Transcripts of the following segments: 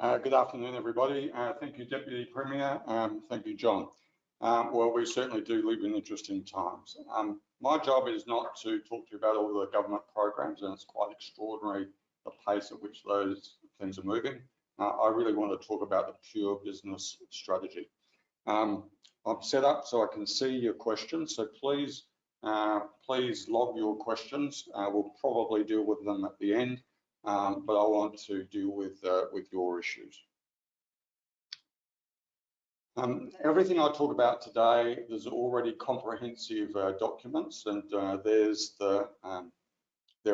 Good afternoon, everybody. Thank you, Deputy Premier. Thank you, John. Well, we certainly do live in interesting times. My job is not to talk to you about all the government programs, and it's quite extraordinary the pace at which those things are moving. I really want to talk about the pure business strategy. I'm set up so I can see your questions, so please log your questions. We'll probably deal with them at the end. But I want to deal with your issues. Everything I talk about today, there's already comprehensive documents, and there are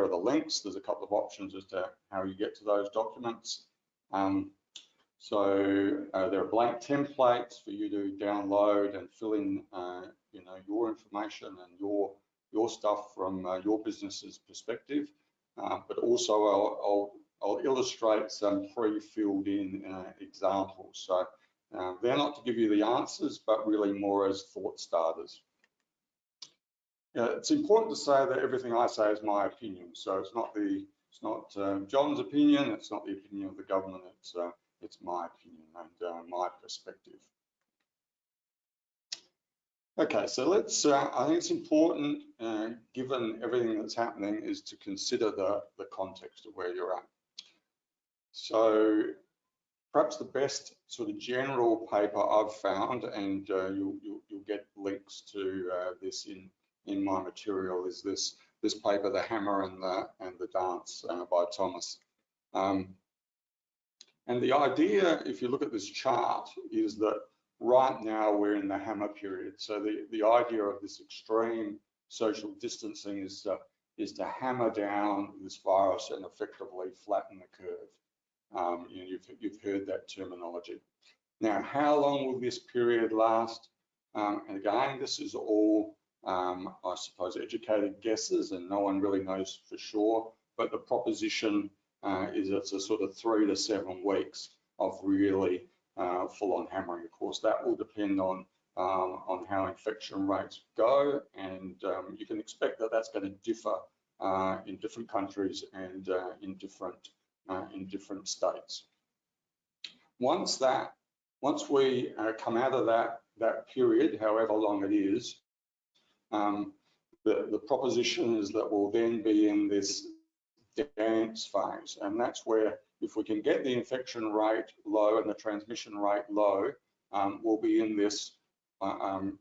the links. There's a couple of options as to how you get to those documents. So there are blank templates for you to download and fill in, your information and your stuff from your business's perspective. But also I'll illustrate some pre-filled in examples. So they're not to give you the answers, but really more as thought starters. It's important to say that everything I say is my opinion. So it's not John's opinion. It's not the opinion of the government. It's my opinion and my perspective. Okay, so let's, I think it's important, given everything that's happening, is to consider the context of where you're at. So perhaps the best sort of general paper I've found, and you'll get links to this in my material, is this paper, The Hammer and the Dance by Thomas. And the idea, if you look at this chart, is that right now we're in the hammer period. So the idea of this extreme social distancing is to hammer down this virus and effectively flatten the curve. You've heard that terminology. Now, how long will this period last? And again, this is all, I suppose, educated guesses, and no one really knows for sure. But the proposition is it's a sort of 3 to 7 weeks of really full-on hammering. Of course, that will depend on how infection rates go, and you can expect that that's going to differ in different countries and in different states. Once we come out of that period, however long it is, the proposition is that we'll then be in this dance phase, and that's where, if we can get the infection rate low and the transmission rate low, we'll be in this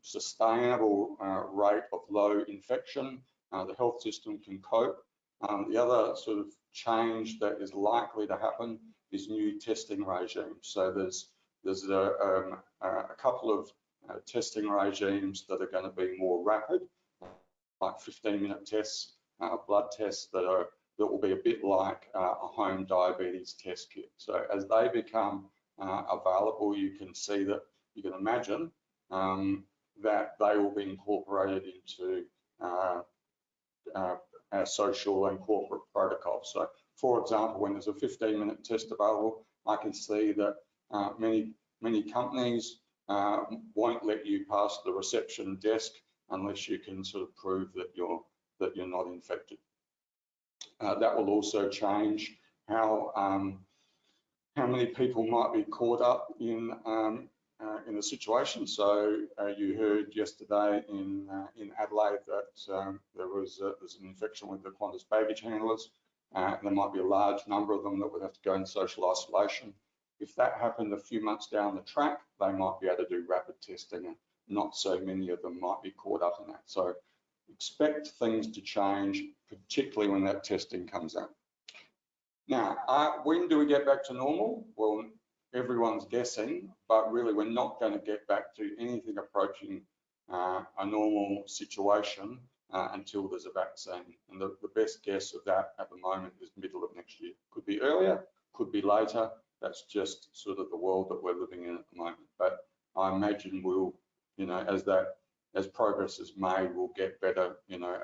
sustainable rate of low infection. The health system can cope. The other sort of change that is likely to happen is new testing regimes. So there's a couple of testing regimes that are going to be more rapid, like 15-minute tests, blood tests that will be a bit like a home diabetes test kit. So as they become available, you can see that, you can imagine that they will be incorporated into our social and corporate protocols. So for example, when there's a 15-minute test available, I can see that many companies won't let you pass the reception desk unless you can sort of prove that you're not infected. That will also change how many people might be caught up in the situation. So you heard yesterday in Adelaide that there's an infection with the Qantas baggage handlers. There might be a large number of them that would have to go in social isolation. If that happened a few months down the track, they might be able to do rapid testing, and not so many of them might be caught up in that. So expect things to change, particularly when that testing comes out. Now, when do we get back to normal? Well, everyone's guessing, but really we're not going to get back to anything approaching a normal situation until there's a vaccine. And the best guess of that at the moment is middle of next year. Could be earlier, could be later. That's just sort of the world that we're living in at the moment. But I imagine we'll, as progress is made, we'll get better,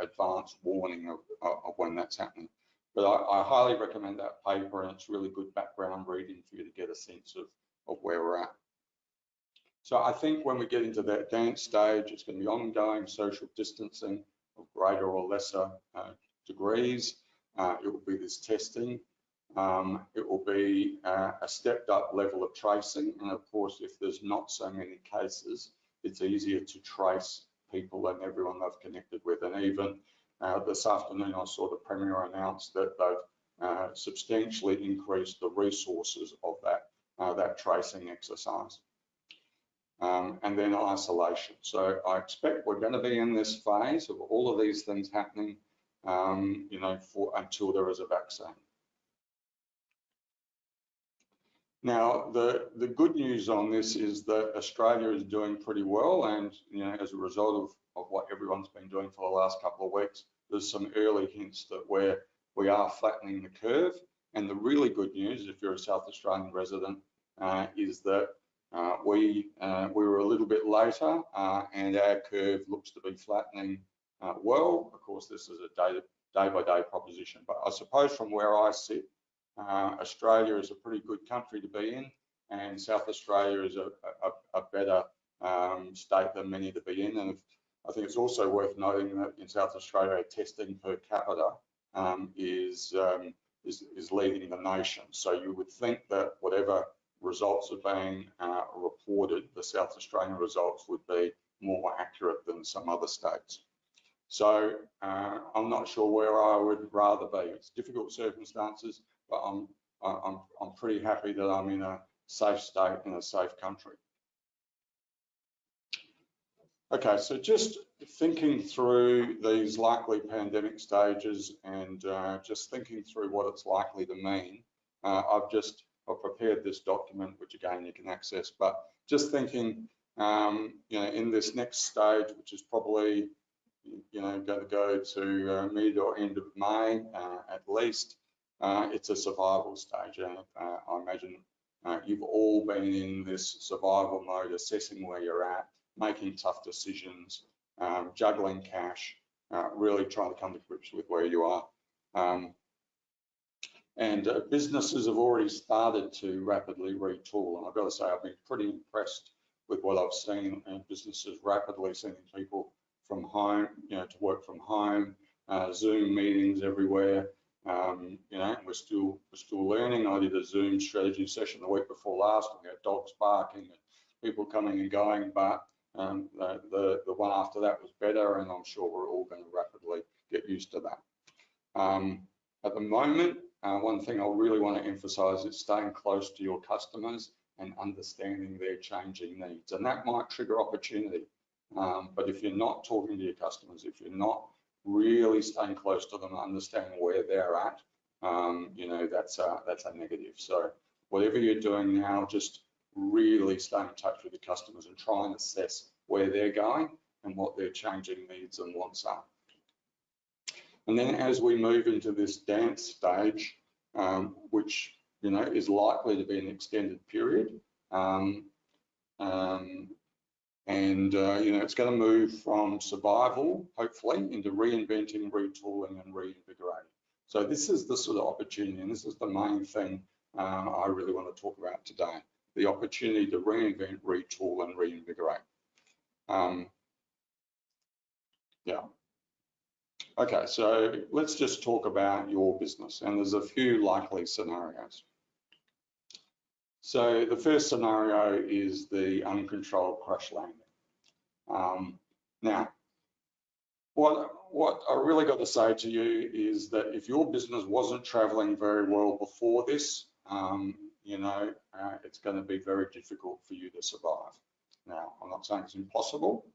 advanced warning of when that's happening. But I highly recommend that paper, and it's really good background reading for you to get a sense of where we're at. So I think when we get into that dance stage, it's going to be ongoing social distancing of greater or lesser degrees. It will be this testing. it will be a stepped up level of tracing. And of course, if there's not so many cases, it's easier to trace people and everyone they've connected with. And even this afternoon, I saw the Premier announce that they've substantially increased the resources of that tracing exercise. And then isolation. So I expect we're going to be in this phase of all of these things happening, you know, until there is a vaccine. Now, the good news on this is that Australia is doing pretty well, and you know, as a result of what everyone's been doing for the last couple of weeks, there's some early hints that we are flattening the curve. And the really good news, if you're a South Australian resident, is that we were a little bit later, and our curve looks to be flattening well. Of course, this is a day-by-day proposition, but I suppose from where I sit, Australia is a pretty good country to be in, and South Australia is a better state than many to be in. And I think it's also worth noting that in South Australia, testing per capita is leading the nation. So you would think that whatever results are being reported, the South Australian results would be more accurate than some other states. So I'm not sure where I would rather be. It's difficult circumstances, but I'm pretty happy that I'm in a safe state in a safe country. Okay, so just thinking through these likely pandemic stages and just thinking through what it's likely to mean, I've prepared this document, which again you can access, but just thinking, you know, in this next stage, which is probably, you know, going to go to mid or end of May at least, it's a survival stage. I imagine you've all been in this survival mode, assessing where you're at, making tough decisions, juggling cash, really trying to come to grips with where you are. And businesses have already started to rapidly retool. And I've got to say, I've been pretty impressed with what I've seen, and businesses rapidly sending people from home, you know, to work from home, Zoom meetings everywhere. You know, we're still learning. I did a Zoom strategy session the week before last. We had dogs barking and people coming and going, but the one after that was better, and I'm sure we're all going to rapidly get used to that. At the moment, one thing I really want to emphasize is staying close to your customers and understanding their changing needs, and that might trigger opportunity. But if you're not talking to your customers, if you're not really staying close to them, understanding where they're at, you know, that's a negative. So whatever you're doing now, just really stay in touch with your customers and try and assess where they're going and what their changing needs and wants are. And then as we move into this dance stage, which, you know, is likely to be an extended period, you know, it's going to move from survival, hopefully, into reinventing, retooling, and reinvigorating. So this is the sort of opportunity, and this is the main thing I really want to talk about today, the opportunity to reinvent, retool, and reinvigorate. Yeah. Okay, so let's just talk about your business, and there's a few likely scenarios. So the first scenario is the uncontrolled crash landing. Now, what I really got to say to you is that if your business wasn't traveling very well before this, you know, it's going to be very difficult for you to survive. Now, I'm not saying it's impossible,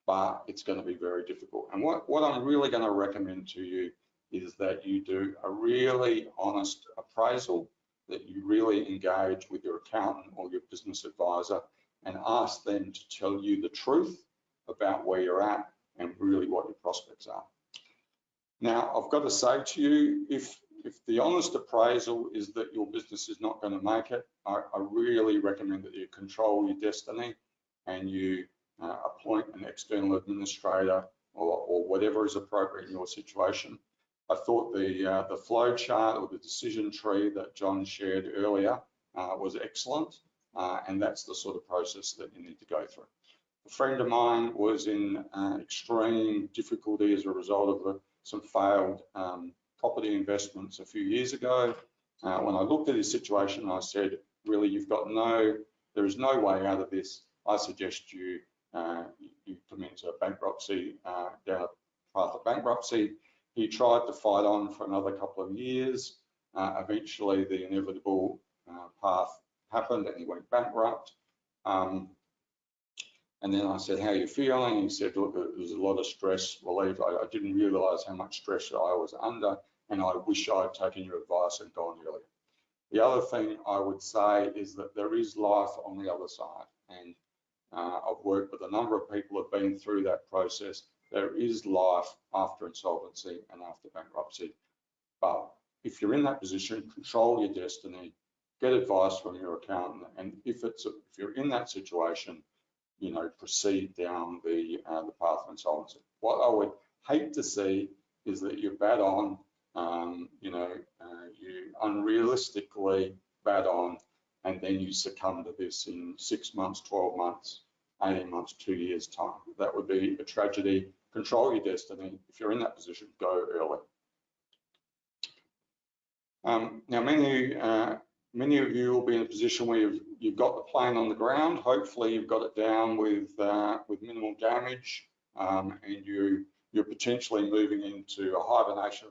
but it's going to be very difficult. And what I'm really going to recommend to you is that you do a really honest appraisal, that you really engage with your accountant or your business advisor and ask them to tell you the truth about where you're at and really what your prospects are. Now, I've got to say to you, if the honest appraisal is that your business is not going to make it, I really recommend that you control your destiny and you appoint an external administrator or whatever is appropriate in your situation. I thought the flow chart or the decision tree that John shared earlier was excellent, and that's the sort of process that you need to go through. A friend of mine was in extreme difficulty as a result of some failed property investments a few years ago. When I looked at his situation, I said, really, there is no way out of this. I suggest you commence a bankruptcy, down a path of bankruptcy. He tried to fight on for another couple of years. Eventually, the inevitable path happened and he went bankrupt. And then I said, how are you feeling? He said, look, there's a lot of stress relief. I didn't realise how much stress I was under, and I wish I'd taken your advice and gone earlier. The other thing I would say is that there is life on the other side. And I've worked with a number of people who have been through that process. There is life after insolvency and after bankruptcy. But if you're in that position, control your destiny, get advice from your accountant, and if you're in that situation, proceed down the path of insolvency. What I would hate to see is that you bet on, you unrealistically bet on, and then you succumb to this in 6 months, 12 months, 18 months, 2 years time. That would be a tragedy. Control your destiny. If you're in that position, go early. Now, many of you will be in a position where you've got the plane on the ground. Hopefully, you've got it down with minimal damage, and you're potentially moving into a hibernation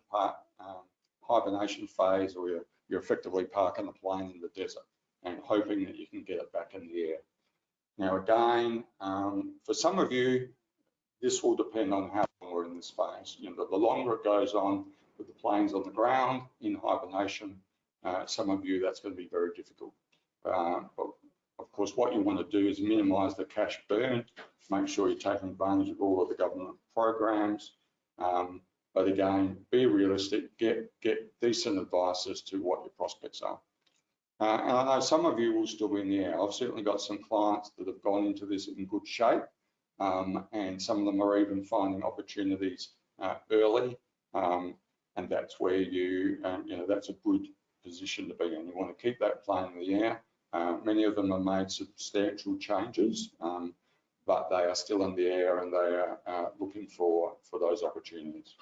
phase, or you're effectively parking the plane in the desert and hoping that you can get it back in the air. Now, again, for some of you, this will depend on how long we're in this phase. The longer it goes on with the planes on the ground in hibernation, some of you, that's going to be very difficult. But of course, what you want to do is minimise the cash burn, make sure you're taking advantage of all of the government programs. But again, be realistic, get decent advice as to what your prospects are. And I know some of you will still be in the air. I've certainly got some clients that have gone into this in good shape, and some of them are even finding opportunities early, and that's where that's a good position to be in. You want to keep that plane in the air. Many of them have made substantial changes, but they are still in the air and they are looking for those opportunities.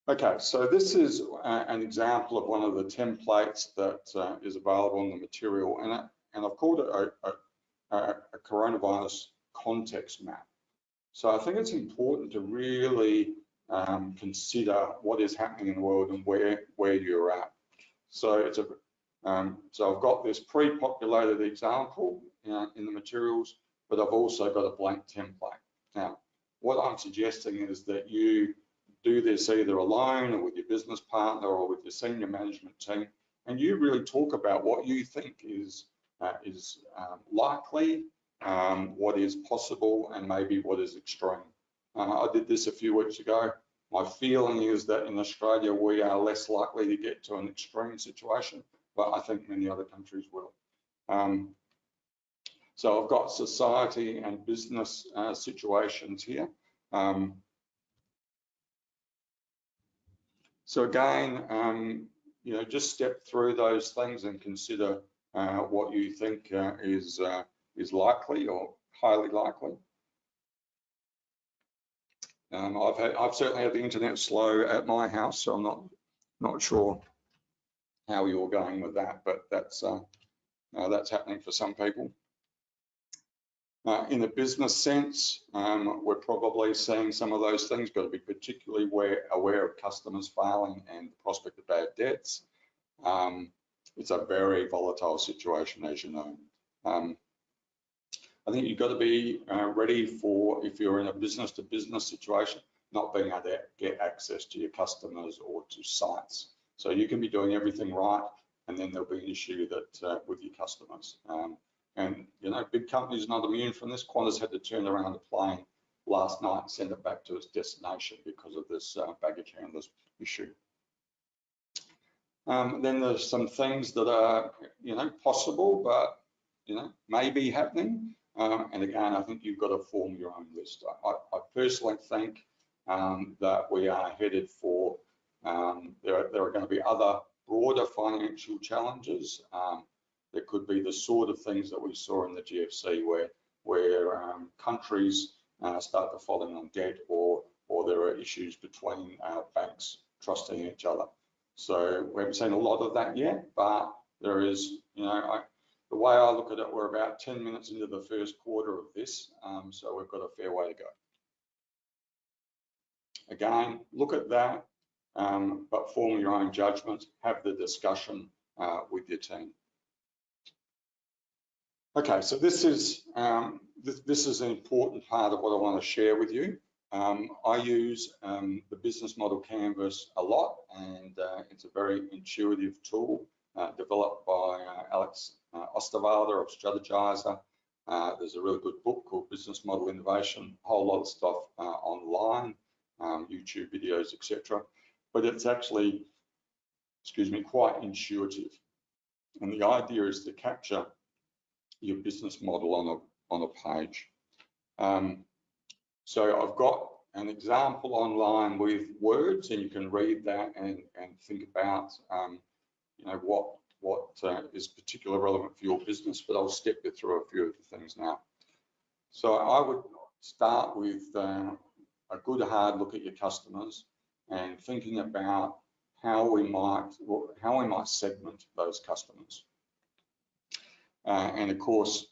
Okay, so this is an example of one of the templates that is available in the material, and I've called it a coronavirus context map. So I think it's important to really consider what is happening in the world and where you're at. So so I've got this pre-populated example in the materials, but I've also got a blank template. Now, what I'm suggesting is that you do this either alone or with your business partner or with your senior management team, and you really talk about what you think is likely, what is possible, and maybe what is extreme. I did this a few weeks ago. My feeling is that in Australia, we are less likely to get to an extreme situation, but I think many other countries will. So I've got society and business situations here. So again, just step through those things and consider what you think is likely or highly likely. I've certainly had the internet slow at my house, so I'm not sure how you're going with that, but that's happening for some people. In a business sense, we're probably seeing some of those things. Got to be particularly aware of customers failing and the prospect of bad debts. It's a very volatile situation, as you know. I think you've got to be ready for, if you're in a business-to-business situation, not being able to get access to your customers or to sites. So you can be doing everything right, and then there'll be an issue that with your customers. And big companies are not immune from this. Qantas had to turn around the plane last night and send it back to its destination because of this baggage handlers issue. Then there's some things that are, possible, but may be happening. And again, I think you've got to form your own list. I personally think that we are headed for, there are going to be other broader financial challenges. There could be the sort of things that we saw in the GFC where countries start defaulting on debt, or there are issues between banks trusting each other. So we haven't seen a lot of that yet, but there is, the way I look at it, we're about 10 minutes into the first quarter of this, so we've got a fair way to go. Again, look at that, but form your own judgment, have the discussion with your team. Okay, so this is an important part of what I want to share with you. I use the business model canvas a lot, and it's a very intuitive tool developed by Alex Osterwalder of Strategizer. There's a really good book called Business Model Innovation, a whole lot of stuff online, YouTube videos, etc. But it's actually, quite intuitive. And the idea is to capture your business model on a page. So I've got an example online with words, and you can read that and think about what is particularly relevant for your business, but I'll step you through a few of the things now. So I would start with a good hard look at your customers and thinking about how we might segment those customers. And of course,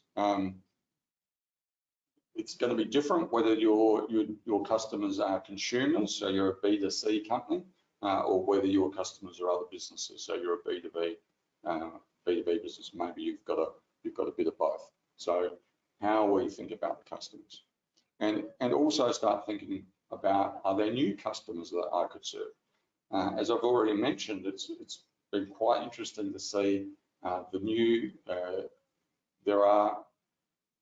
it's going to be different whether your customers are consumers, so you're a B2C company, or whether your customers are other businesses, so you're a B2B business. Maybe you've got a bit of both. So how we think about the customers, and also start thinking about, are there new customers that I could serve? As I've already mentioned, it's been quite interesting to see there are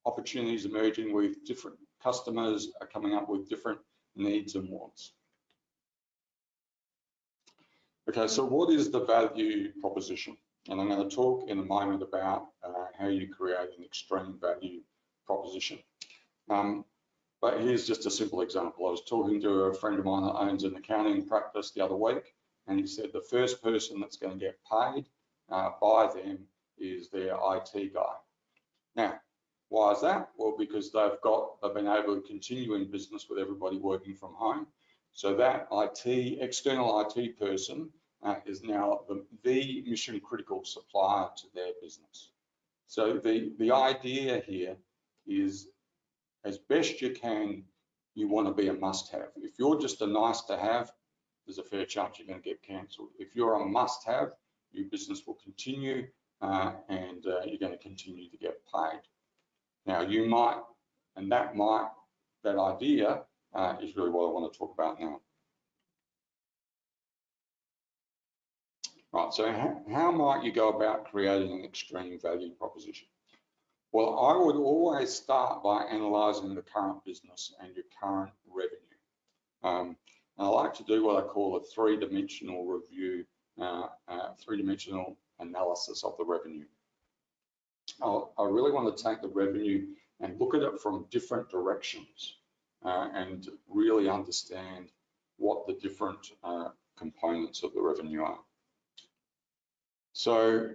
opportunities emerging with different customers are coming up with different needs and wants. Okay, so what is the value proposition? And I'm going to talk in a moment about how you create an extreme value proposition. But here's just a simple example. I was talking to a friend of mine that owns an accounting practice the other week, and he said the first person that's going to get paid by them is their IT guy. Now, why is that? Well, because they've been able to continue in business with everybody working from home. So that external IT person is now the mission critical supplier to their business. So the idea here is, as best you can, you want to be a must-have. If you're just a nice to have, there's a fair chance you're going to get cancelled. If you're a must-have, your business will continue and you're going to continue to get paid. Now you might, and that idea is really what I want to talk about now. Right, so how might you go about creating an extreme value proposition? Well, I would always start by analysing the current business and your current revenue. And I like to do what I call a three-dimensional review, three-dimensional analysis of the revenue. I really want to take the revenue and look at it from different directions and really understand what the different components of the revenue are. So,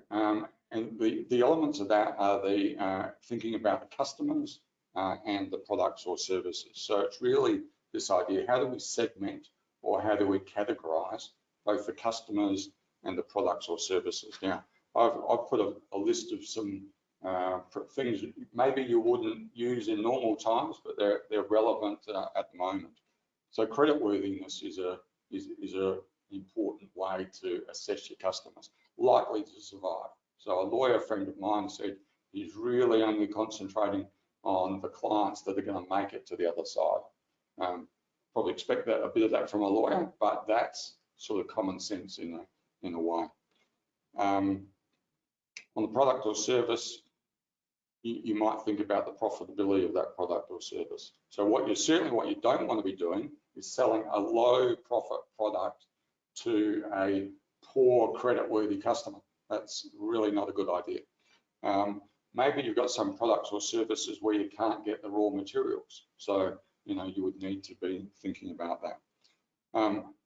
and the elements of that are the thinking about the customers and the products or services. So it's really this idea, how do we segment or how do we categorize both the customers and the products or services? Now, I've put a list of some things maybe you wouldn't use in normal times, but they're relevant at the moment. So creditworthiness is an important way to assess your customers. Likely to survive. So a lawyer friend of mine said he's really only concentrating on the clients that are going to make it to the other side. Probably expect that a bit of that from a lawyer, but that's sort of common sense in a way. On the product or service, you might think about the profitability of that product or service. So what you don't want to be doing is selling a low profit product to a poor creditworthy customer. That's really not a good idea. Maybe you've got some products or services where you can't get the raw materials. So, you would need to be thinking about that.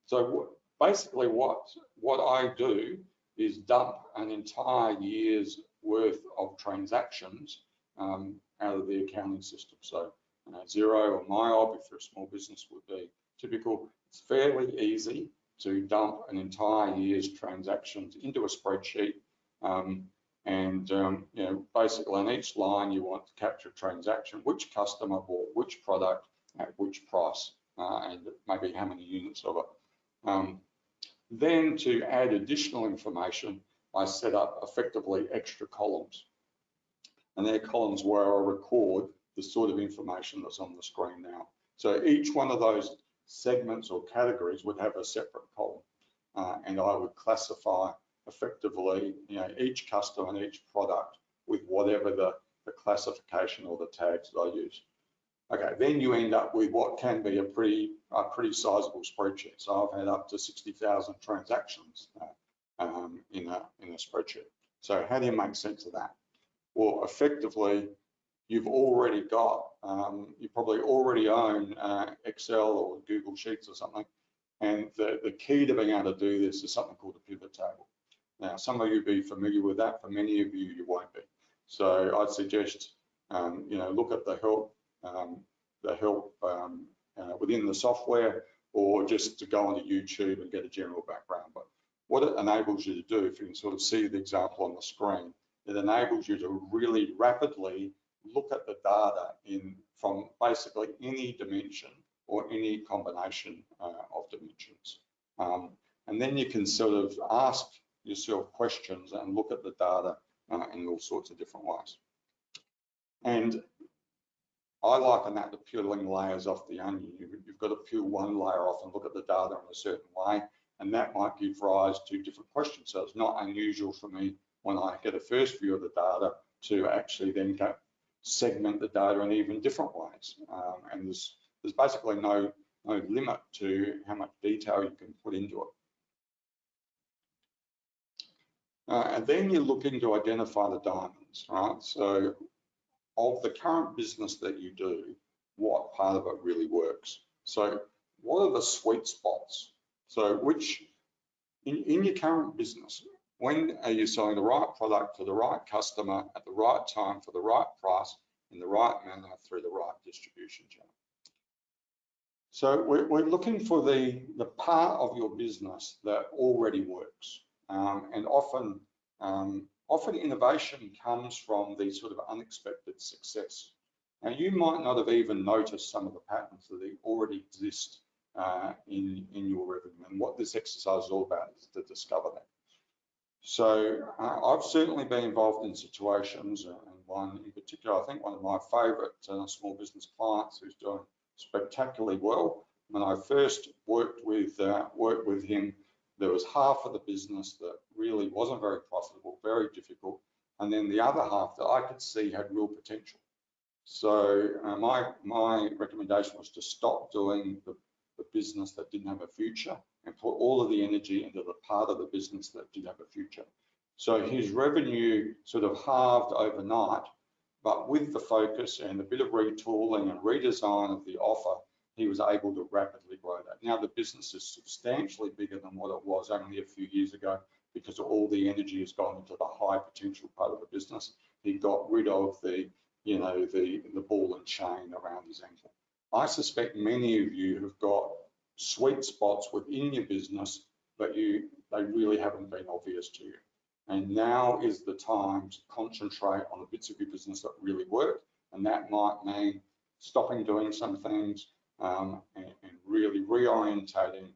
So basically what I do is dump an entire year's worth of transactions out of the accounting system. So Xero or MyOb, if you're a small business, would be typical. It's fairly easy to dump an entire year's transactions into a spreadsheet. Basically on each line you want to capture a transaction, which customer bought which product at which price, and maybe how many units of it. Then to add additional information, I set up effectively extra columns. And they're columns where I record the sort of information that's on the screen now. So each one of those segments or categories would have a separate column, and I would classify effectively, each customer and each product with whatever the classification or the tags that I use. Okay, then you end up with what can be a pretty sizable spreadsheet. So I've had up to 60,000 transactions in a spreadsheet. So how do you make sense of that? Well, effectively, you've already got, you probably already own Excel or Google Sheets or something. And the key to being able to do this is something called a pivot table. Now, some of you will be familiar with that. For many of you, you won't be. So I'd suggest, look at the help within the software, or just to go onto YouTube and get a general background. But what it enables you to do, if you can sort of see the example on the screen, it enables you to really rapidly look at the data from basically any dimension or any combination of dimensions. And then you can sort of ask yourself questions and look at the data in all sorts of different ways. And I liken that to peeling layers off the onion. You've got to peel one layer off and look at the data in a certain way, and that might give rise to different questions. So it's not unusual for me when I get a first view of the data to actually then segment the data in even different ways. And there's basically no limit to how much detail you can put into it. And then you're looking to identify the diamonds, right? So of the current business that you do, what part of it really works? So what are the sweet spots? So which, in your current business, when are you selling the right product to the right customer at the right time for the right price in the right manner through the right distribution channel? So we're looking for the part of your business that already works. And often innovation comes from the sort of unexpected success. Now, you might not have even noticed some of the patterns that already exist in your revenue. And what this exercise is all about is to discover that. So I've certainly been involved in situations, and one in particular, I think one of my favorite small business clients who's doing spectacularly well. When I first worked with him, there was half of the business that really wasn't very profitable, very difficult, and then the other half that I could see had real potential. So my recommendation was to stop doing the business that didn't have a future and put all of the energy into the part of the business that did have a future. So his revenue sort of halved overnight, but with the focus and a bit of retooling and redesign of the offer, he was able to rapidly grow that. Now the business is substantially bigger than what it was only a few years ago, because all the energy has gone into the high potential part of the business. He got rid of the ball and chain around his ankle. I suspect many of you have got sweet spots within your business, but they really haven't been obvious to you. And now is the time to concentrate on the bits of your business that really work, and that might mean stopping doing some things and really reorientating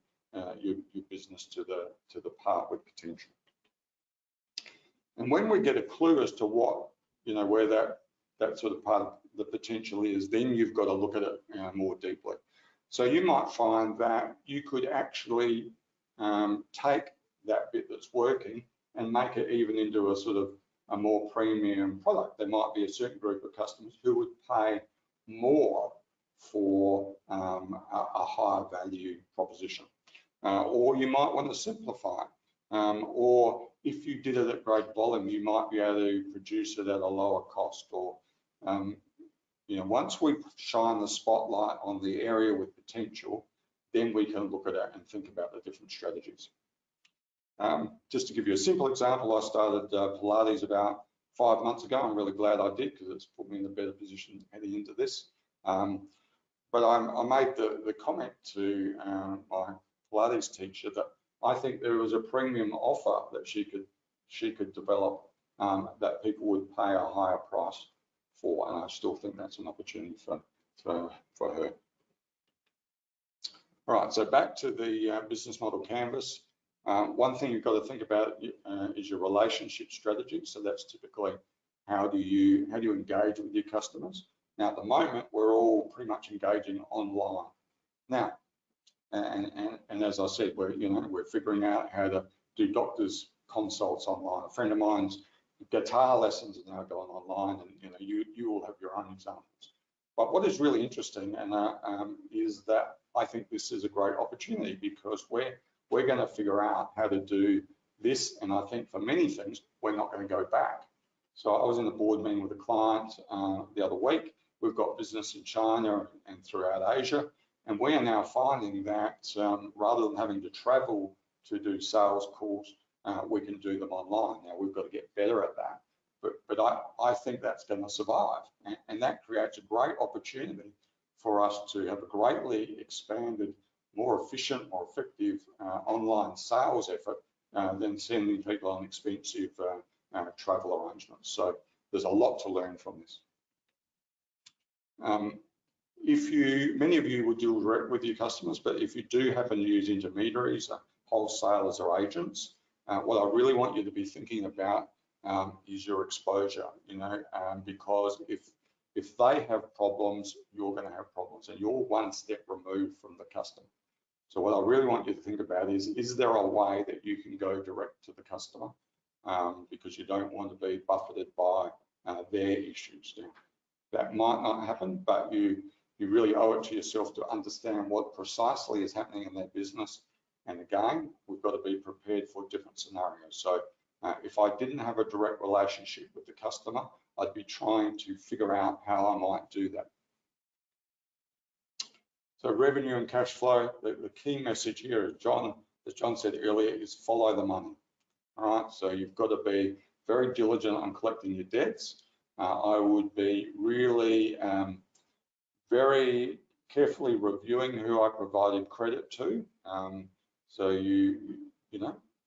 your business to the part with potential. And when we get a clue as to what, where that sort of part of the potential is, then you've got to look at it more deeply. So you might find that you could actually take that bit that's working and make it even into a sort of a more premium product. There might be a certain group of customers who would pay more for a higher value proposition. Or you might want to simplify it. Or if you did it at great volume, you might be able to produce it at a lower cost. Or once we shine the spotlight on the area with potential, then we can look at it and think about the different strategies. Just to give you a simple example, I started Pilates about 5 months ago. I'm really glad I did, because it's put me in a better position heading into this. but I made the comment to my Pilates teacher that I think there was a premium offer that she could develop that people would pay a higher price for, and I still think that's an opportunity for her. All right, so back to the business model canvas. One thing you've got to think about is your relationship strategy. So that's typically how do you engage with your customers. Now at the moment we're all pretty much engaging online. Now, and as I said, we're figuring out how to do doctors' consults online. A friend of mine's guitar lessons are now going online, and you will have your own examples. But what is really interesting is that I think this is a great opportunity because we're going to figure out how to do this, and I think for many things we're not going to go back. So I was in a board meeting with a client the other week. We've got business in China and throughout Asia, and we are now finding that rather than having to travel to do sales calls, we can do them online. Now we've got to get better at that, but I think that's going to survive, and that creates a great opportunity for us to have a greatly expanded, more efficient, more effective online sales effort than sending people on expensive travel arrangements. So there's a lot to learn from this. Many of you would deal direct with your customers, but if you do happen to use intermediaries, wholesalers or agents, what I really want you to be thinking about is your exposure, because if they have problems, you're going to have problems, and you're one step removed from the customer. So what I really want you to think about is there a way that you can go direct to the customer because you don't want to be buffeted by their issues. Now, that might not happen, but you really owe it to yourself to understand what precisely is happening in their business. And again, we've got to be prepared for different scenarios. So if I didn't have a direct relationship with the customer, I'd be trying to figure out how I might do that. So revenue and cash flow, the key message here, as John said earlier, is follow the money. All right, so you've got to be very diligent on collecting your debts. I would be really very carefully reviewing who I provided credit to. So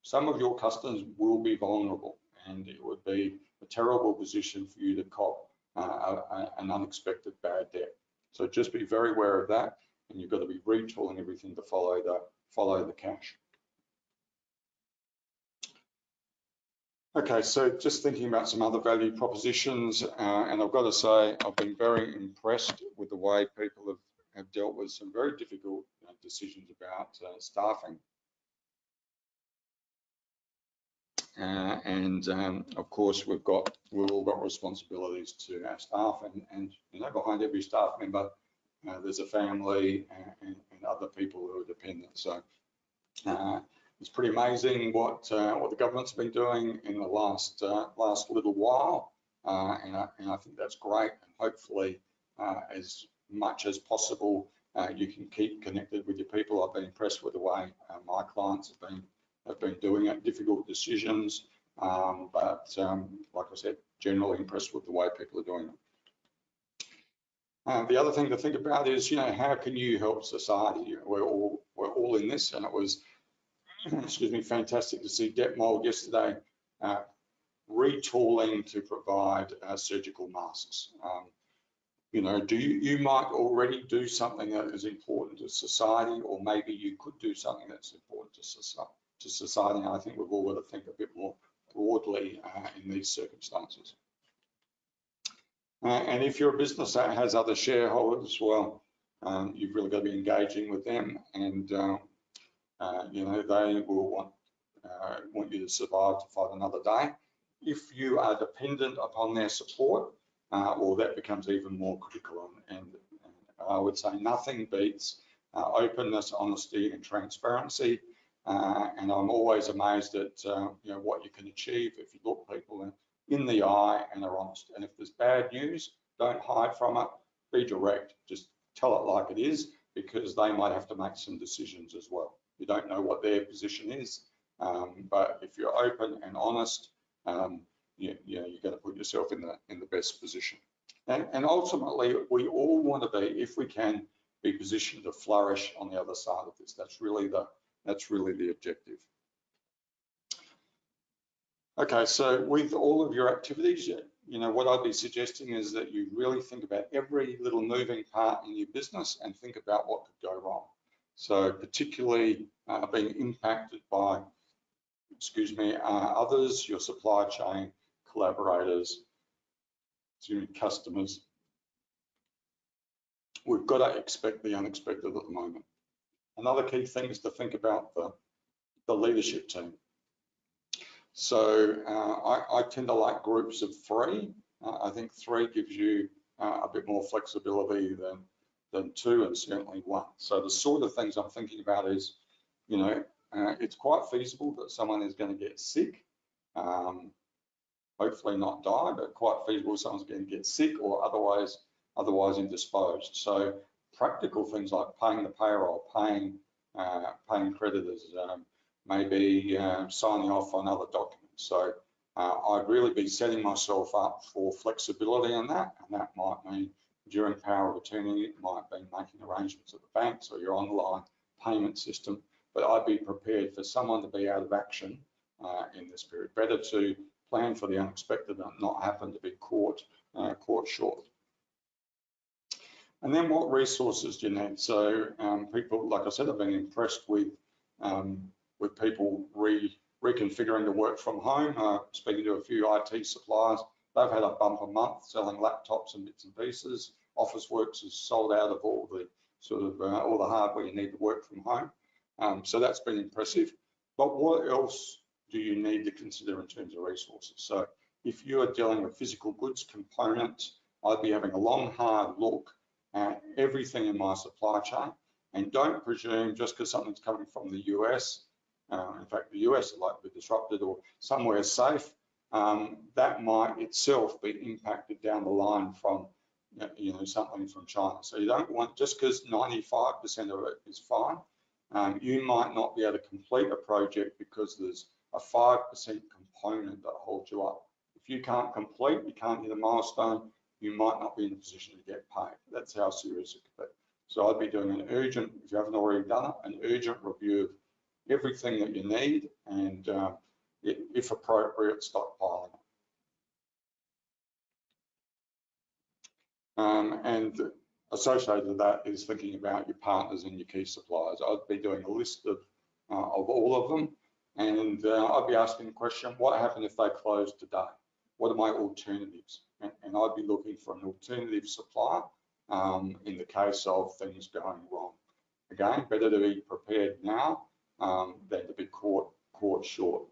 some of your customers will be vulnerable, and it would be a terrible position for you to cop an unexpected bad debt. So just be very aware of that, and you've got to be retooling everything to follow the cash. Okay, so just thinking about some other value propositions, and I've got to say I've been very impressed with the way people have dealt with some very difficult decisions about staffing. Of course, we've all got responsibilities to our staff, and behind every staff member there's a family and other people who are dependent. So it's pretty amazing what the government's been doing in the last little while, and I think that's great. And hopefully, as much as possible, you can keep connected with your people. I've been impressed with the way my clients have been doing it. Difficult decisions, but like I said, generally impressed with the way people are doing it. The other thing to think about is, how can you help society? We're all in this, and it was, excuse me, fantastic to see Detmold yesterday retooling to provide surgical masks. You might already do something that is important to society, or maybe you could do something that's important to society. And I think we've all got to think a bit more broadly in these circumstances. And if you're a business that has other shareholders, well, you've really got to be engaging with them, and they will want you to survive to fight another day. If you are dependent upon their support, well, that becomes even more critical. And I would say nothing beats openness, honesty, and transparency. And I'm always amazed at what you can achieve if you look people in the eye and are honest. And if there's bad news, don't hide from it. Be direct. Just tell it like it is, because they might have to make some decisions as well. You don't know what their position is, but if you're open and honest, you're going to put yourself in the best position. And ultimately, we all want to be, if we can, be positioned to flourish on the other side of this. That's really the objective. Okay, so with all of your activities, what I'd be suggesting is that you really think about every little moving part in your business and think about what could go wrong. So particularly being impacted by, others, your supply chain, collaborators, customers. We've got to expect the unexpected at the moment. Another key thing is to think about the leadership team. So I tend to like groups of 3. I think 3 gives you a bit more flexibility than 2 and certainly 1. So the sort of things I'm thinking about is, it's quite feasible that someone is going to get sick, hopefully not die, but quite feasible someone's going to get sick or otherwise indisposed. So practical things like paying the payroll, paying creditors, maybe signing off on other documents. So I'd really be setting myself up for flexibility in that, and that might mean during power of attorney, it might be making arrangements at the banks or your online payment system, but I'd be prepared for someone to be out of action in this period. Better to plan for the unexpected and not happen to be caught short. And then what resources do you need? So people, like I said, I've been impressed with people reconfiguring to work from home. Speaking to a few IT suppliers, they've had a bumper month selling laptops and bits and pieces. Officeworks is sold out of all the all the hardware you need to work from home. So that's been impressive. But what else do you need to consider in terms of resources? So if you are dealing with physical goods components, I'd be having a long, hard look at everything in my supply chain, and don't presume just because something's coming from the US, in fact the US is likely to be disrupted or somewhere safe, that might itself be impacted down the line from something from China. So you don't want, just because 95% of it is fine, you might not be able to complete a project because there's a 5% component that holds you up. If you can't complete, you can't hit a milestone, you might not be in a position to get paid. That's how serious it could be. So I'd be doing an urgent, if you haven't already done it, an urgent review of everything that you need and, if appropriate, stockpiling it. And associated with that is thinking about your partners and your key suppliers. I'd be doing a list of all of them, and I'd be asking the question, what happened if they close today? What are my alternatives? And I'd be looking for an alternative supplier in the case of things going wrong. Again, better to be prepared now than to be caught short.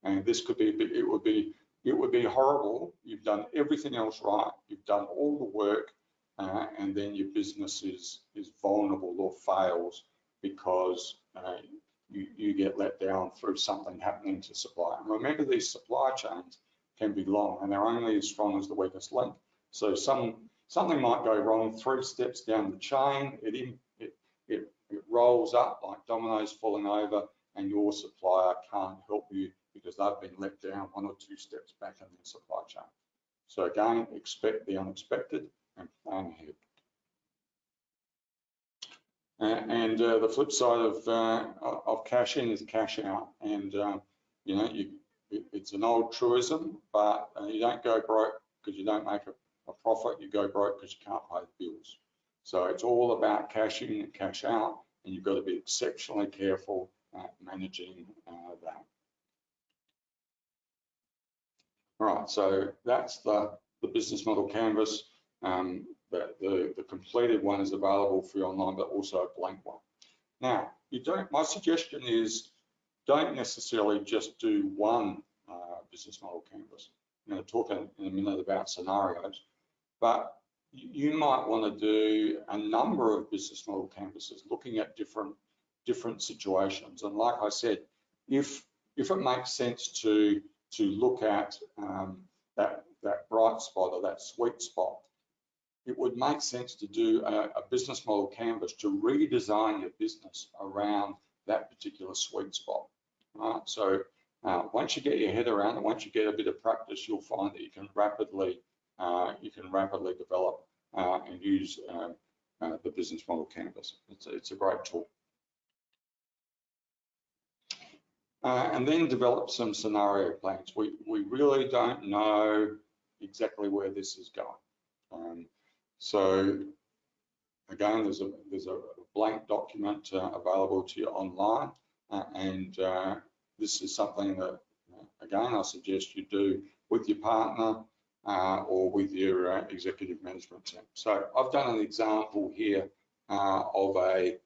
And this could be, it would be horrible. You've done everything else right. You've done all the work, and then your business is vulnerable or fails because you get let down through something happening to supply. And remember, these supply chains can be long, and they're only as strong as the weakest link. So something might go wrong 3 steps down the chain. It rolls up like dominoes falling over, and your supplier can't help you because they've been let down 1 or 2 steps back in their supply chain. So again, expect the unexpected and plan ahead. And the flip side of cash in is cash out, and it's an old truism, but you don't go broke because you don't make a profit. You go broke because you can't pay the bills. So it's all about cash in and cash out, and you've got to be exceptionally careful at managing that. All right, so that's the business model canvas. The completed one is available for you online, but also a blank one. Now, my suggestion is don't necessarily just do one business model canvas. I'm going to talk in a minute about scenarios, but you might want to do a number of business model canvases looking at different situations. And like I said, if it makes sense to look at that bright spot or that sweet spot, it would make sense to do a business model canvas to redesign your business around that particular sweet spot. Right? So once you get your head around it, once you get a bit of practice, you'll find that you can rapidly develop and use the business model canvas. It's a great tool. And then develop some scenario plans. We really don't know exactly where this is going. So again, there's a blank document available to you online, and this is something that, again, I suggest you do with your partner or with your executive management team. So I've done an example here of a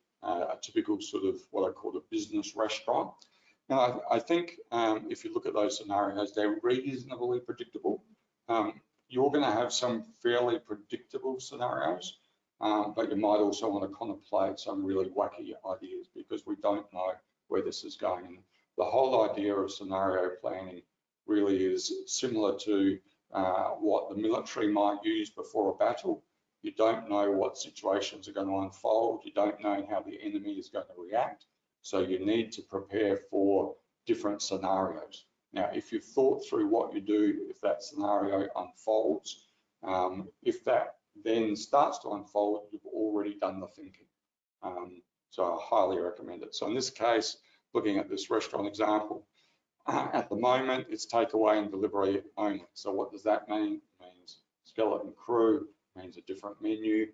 typical sort of what I call a business restaurant. Now, I think if you look at those scenarios, they're reasonably predictable. You're going to have some fairly predictable scenarios, but you might also want to contemplate some really wacky ideas because we don't know where this is going. And the whole idea of scenario planning really is similar to what the military might use before a battle. You don't know what situations are going to unfold. You don't know how the enemy is going to react. So you need to prepare for different scenarios. Now, if you've thought through what you do if that scenario unfolds, if that then starts to unfold, you've already done the thinking. So I highly recommend it. So in this case, looking at this restaurant example, at the moment, it's takeaway and delivery only. So what does that mean? It means skeleton crew, it means a different menu,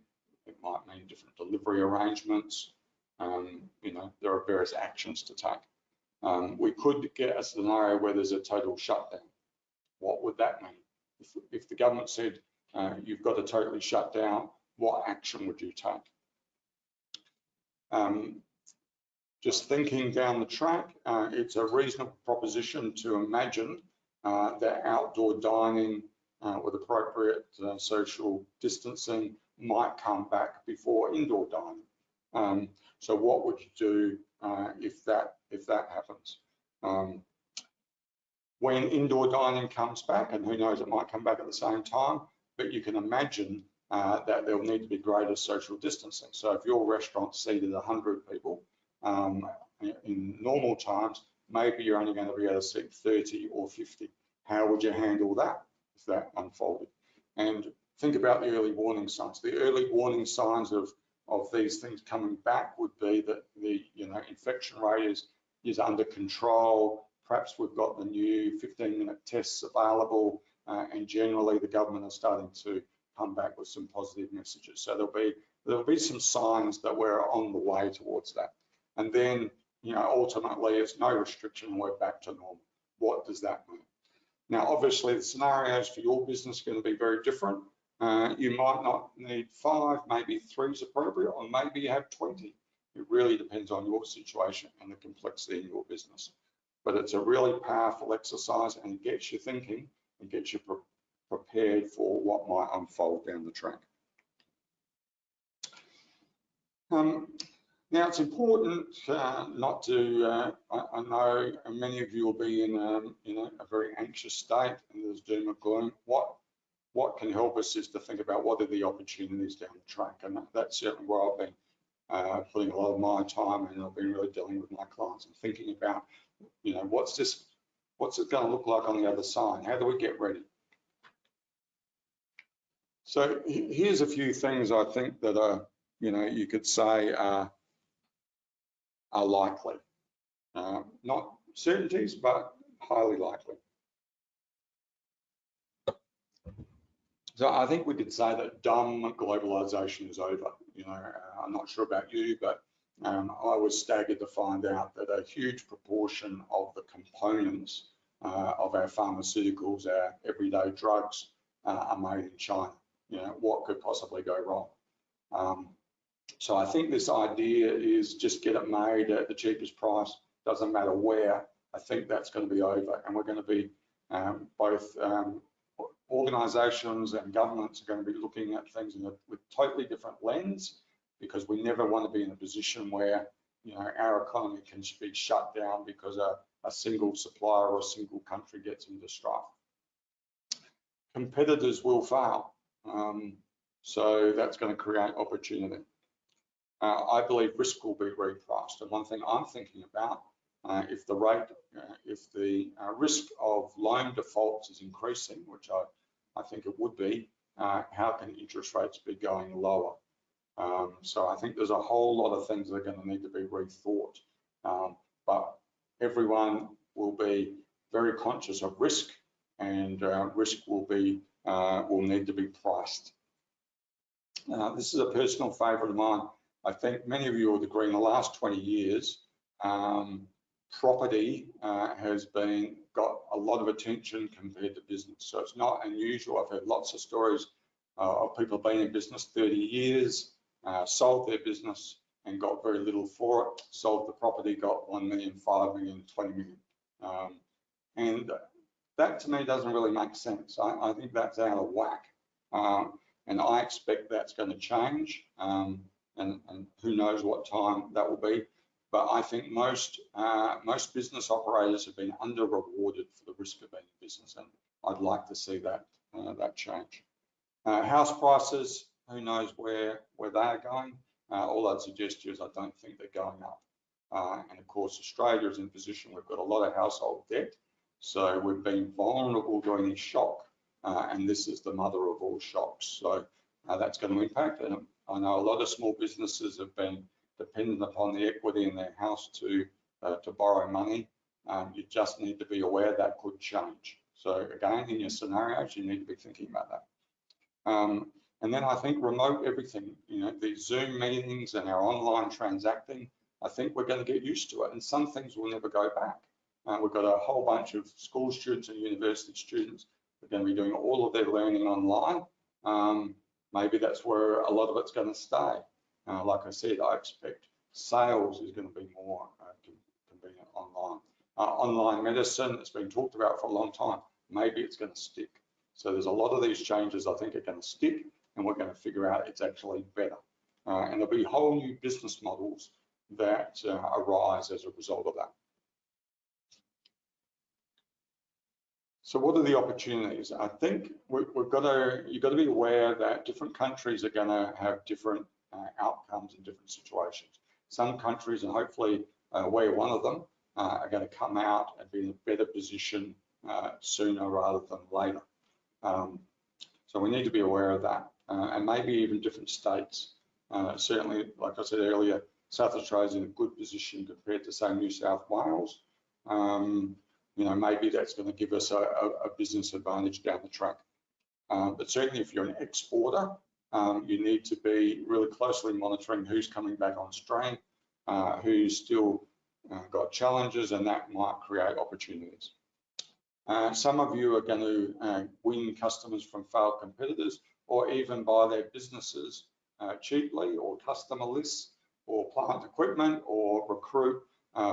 it might mean different delivery arrangements. You know, there are various actions to take. We could get a scenario where there's a total shutdown. What would that mean? If the government said you've got to totally shut down, what action would you take? Just thinking down the track, it's a reasonable proposition to imagine that outdoor dining with appropriate social distancing might come back before indoor dining. So what would you do if that happens? When indoor dining comes back, and who knows, it might come back at the same time, but you can imagine that there will need to be greater social distancing. So if your restaurant seated 100 people, in normal times, maybe you're only going to be able to seat 30 or 50. How would you handle that if that unfolded? And think about the early warning signs. The early warning signs of these things coming back would be that the infection rate is under control. Perhaps we've got the new 15-minute tests available, and generally the government is starting to come back with some positive messages. So there'll be some signs that we're on the way towards that. And then, ultimately it's no restriction and we're back to normal. What does that mean? Now, obviously the scenarios for your business are going to be very different. You might not need 5, maybe 3 is appropriate, or maybe you have 20. It really depends on your situation and the complexity in your business. But it's a really powerful exercise and it gets you thinking and gets you prepared for what might unfold down the track. Now, it's important not to, I know many of you will be in a very anxious state and there's doom and gloom. What can help us is to think about what are the opportunities down the track, and that's certainly where I've been putting a lot of my time, and I've been really dealing with my clients and thinking about, what's it going to look like on the other side? How do we get ready? So here's a few things I think that are, you could say are likely. Not certainties, but highly likely. So I think we could say that dumb globalization is over. I'm not sure about you, but I was staggered to find out that a huge proportion of the components of our pharmaceuticals, our everyday drugs, are made in China. What could possibly go wrong? So I think this idea is just get it made at the cheapest price, doesn't matter where. I think that's going to be over, and we're going to be both organisations and governments are going to be looking at things with totally different lens, because we never want to be in a position where our economy can be shut down because a single supplier or a single country gets into strife. Competitors will fail, so that's going to create opportunity. I believe risk will be repriced, and one thing I'm thinking about, if the risk of loan defaults is increasing, which I think it would be, how can interest rates be going lower? So I think there's a whole lot of things that are going to need to be rethought. But everyone will be very conscious of risk, and risk will need to be priced. This is a personal favourite of mine. I think many of you would agree in the last 20 years, property has got a lot of attention compared to business. So it's not unusual. I've heard lots of stories of people being in business 30 years, sold their business and got very little for it, sold the property, got 1 million, 5 million, 20 million. And that to me doesn't really make sense. I think that's out of whack. And I expect that's going to change, and who knows what time that will be. But I think most business operators have been under-rewarded for the risk of being in business, and I'd like to see that change. House prices, who knows where they are going. All I'd suggest to you is I don't think they're going up. And of course, Australia is in a position we've got a lot of household debt, so we've been vulnerable to any shock, and this is the mother of all shocks. So that's going to impact. And I know a lot of small businesses have been dependent upon the equity in their house to borrow money. You just need to be aware that could change. So again, in your scenarios, you need to be thinking about that. And then I think remote everything, these Zoom meetings and our online transacting, I think we're going to get used to it, and some things will never go back. We've got a whole bunch of school students and university students who are going to be doing all of their learning online. Maybe that's where a lot of it's going to stay. Like I said, I expect sales is going to be more convenient online. Online medicine, it's been talked about for a long time. Maybe it's going to stick. So there's a lot of these changes I think are going to stick, and we're going to figure out it's actually better. And there'll be whole new business models that arise as a result of that. So what are the opportunities? I think you've got to be aware that different countries are going to have different outcomes in different situations. Some countries, and hopefully we're one of them, are going to come out and be in a better position sooner rather than later. So we need to be aware of that, and maybe even different states. Certainly, like I said earlier, South Australia is in a good position compared to, say, New South Wales. Maybe that's going to give us a business advantage down the track. But certainly if you're an exporter, you need to be really closely monitoring who's coming back on stream, who's still got challenges, and that might create opportunities. Some of you are going to win customers from failed competitors, or even buy their businesses cheaply, or customer lists, or plant equipment, or recruit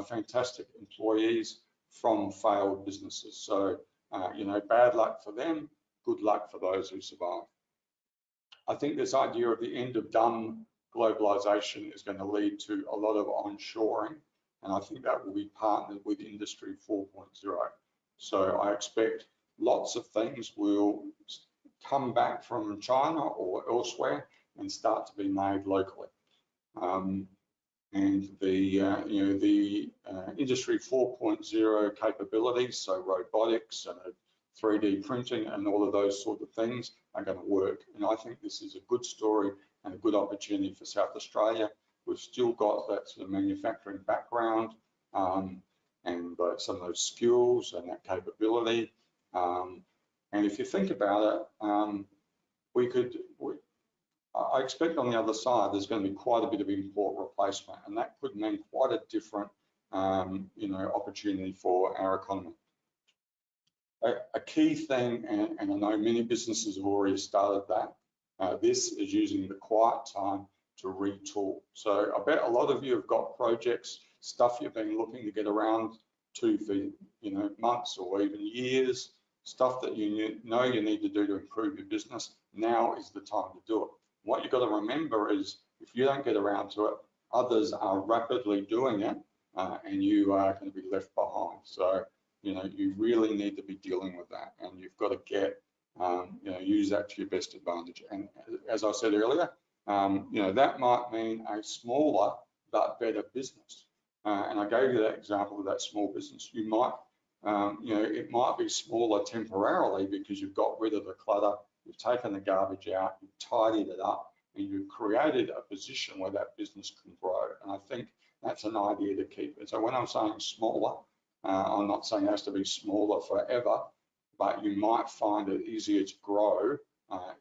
fantastic employees from failed businesses. So, bad luck for them, good luck for those who survive. I think this idea of the end of dumb globalization is going to lead to a lot of onshoring, and I think that will be partnered with Industry 4.0. So I expect lots of things will come back from China or elsewhere and start to be made locally. And the Industry 4.0 capabilities, so robotics and 3D printing and all of those sort of things are going to work. And I think this is a good story and a good opportunity for South Australia. We've still got that sort of manufacturing background and some of those skills and that capability. And if you think about it, I expect on the other side there's going to be quite a bit of import replacement, and that could mean quite a different opportunity for our economy. A key thing, and I know many businesses have already started that, this is using the quiet time to retool. So I bet a lot of you have got projects, stuff you've been looking to get around to for months or even years, stuff that you know you need to do to improve your business. Now is the time to do it. What you've got to remember is if you don't get around to it, others are rapidly doing it, and you are going to be left behind. So you really need to be dealing with that, and you've got to get use that to your best advantage. And as I said earlier, that might mean a smaller but better business. And I gave you that example of that small business. You might, it might be smaller temporarily because you've got rid of the clutter, you've taken the garbage out, you've tidied it up, and you've created a position where that business can grow. And I think that's an idea to keep. And so when I'm saying smaller, I'm not saying it has to be smaller forever, but you might find it easier to grow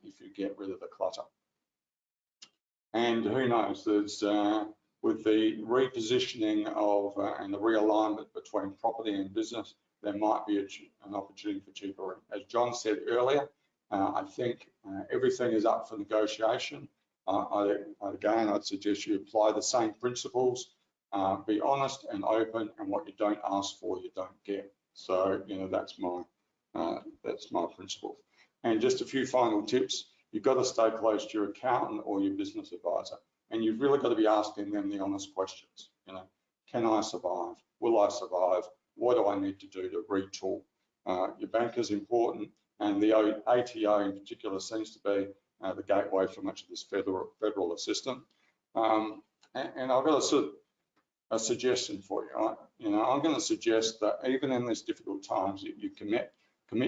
if you get rid of the clutter. And who knows, there's with the repositioning of and the realignment between property and business, there might be an opportunity for cheaper rent. As John said earlier, I think everything is up for negotiation. I'd suggest you apply the same principles, be honest and open, and what you don't ask for, you don't get. So, you know, that's my principle. And just a few final tips. You've got to stay close to your accountant or your business advisor, and you've really got to be asking them the honest questions. You know, can I survive? Will I survive? What do I need to do to retool? Your bank is important, and the ATO in particular seems to be the gateway for much of this federal assistance. And I've got a suggestion for you. You know, I'm going to suggest that even in these difficult times, you commit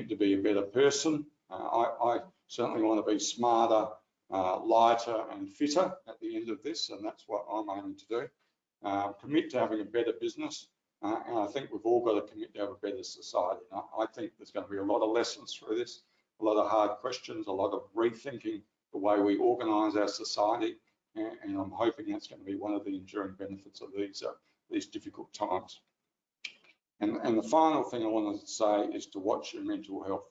to be a better person. I certainly want to be smarter, lighter, and fitter at the end of this, and that's what I'm aiming to do. Commit to having a better business, and I think we've all got to commit to have a better society. And I think there's going to be a lot of lessons through this, a lot of hard questions, a lot of rethinking the way we organise our society, and I'm hoping that's going to be one of the enduring benefits of these difficult times. And the final thing I wanted to say is to watch your mental health.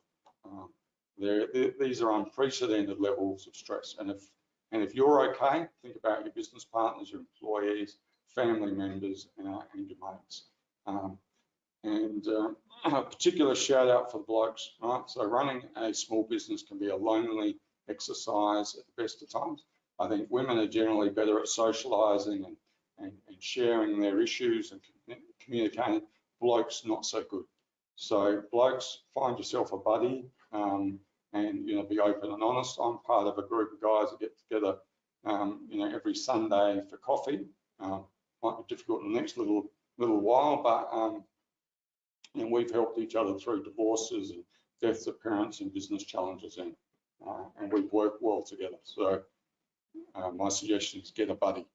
These are unprecedented levels of stress, and if you're okay, think about your business partners, your employees, family members, and your mates. A particular shout out for the blokes, right? So running a small business can be a lonely exercise at the best of times. I think women are generally better at socialising and sharing their issues and communicating. Blokes not so good. So blokes, find yourself a buddy, and you know, be open and honest. I'm part of a group of guys that get together, you know, every Sunday for coffee. Might be difficult in the next little while, but you know, we've helped each other through divorces and deaths of parents and business challenges, and we've worked well together. So my suggestion is get a buddy.